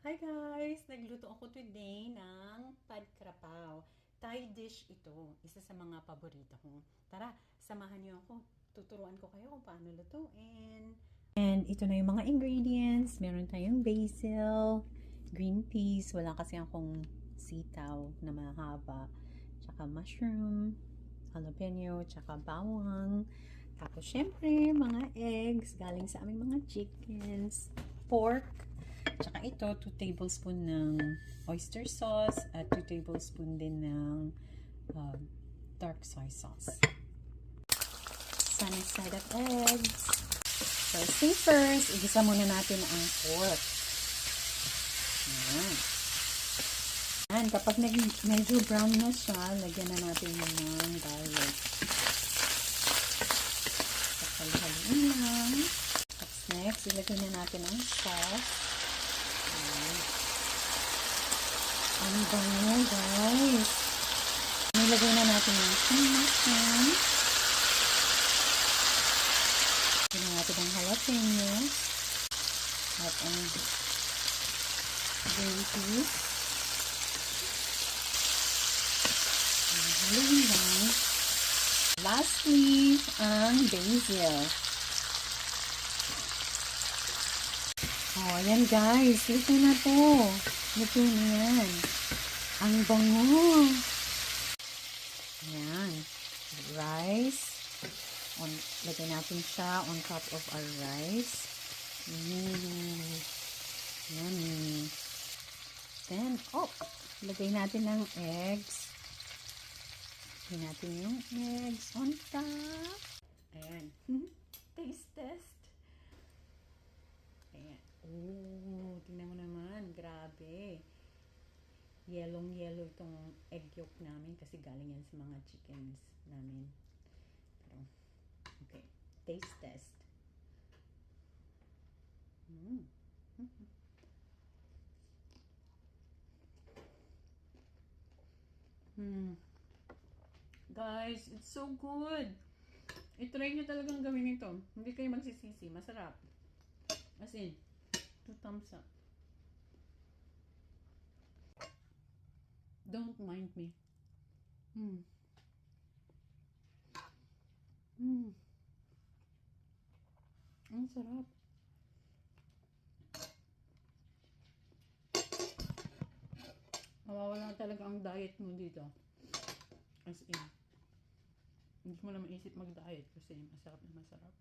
Hi guys! Nagluto ako today ng pad karapaw. Thai dish ito. Isa sa mga paborito ko. Tara, samahan niyo ako. Tuturuan ko kayo kung paano lutuin. And ito na yung mga ingredients. Meron tayong basil, green peas. Wala kasi akong sitaw na mahaba. Tsaka mushroom, jalapeno, tsaka bawang. Tapos syempre, mga eggs galing sa aming mga chickens. Pork. Tsaka ito, 2 tablespoon ng oyster sauce at 2 tablespoon din ng dark soy sauce. Sunny side of eggs. First thing first, igisa muna natin ang pork. Ayan. Ayan, kapag medyo brown na siya, lagyan na natin ng garlic. Halo-haloin lang. Tapos next, ilagay na natin ang sauce. Ang bango, guys. Nilagay na natin yung mushroom. Lagyan na natin ang jalapeno. At ang green peas. Haluin lang. Lastly, ang basil. Oh, ayan guys. Luto na to. Luto na yan. Ang bango. Ayan. Rice. Lagay natin siya on top of our rice. Yummy. Then, lagay natin ng eggs. Lagay natin yung eggs on top. Ayan. Taste test. Ayan. Oh, tingnan mo naman. Grabe. Yellow itong egg yolk namin kasi galing yan sa mga chickens namin. Pero, okay. Taste test. Guys, it's so good. I-try nyo talagang gawin ito. Hindi kayo magsisisi. Masarap. As in, 2 thumbs up. Don't mind me. Ang sarap. Mawawala talaga ang diet mo dito. As in, hindi mo na maisip mag-diet kasi masarap na masarap.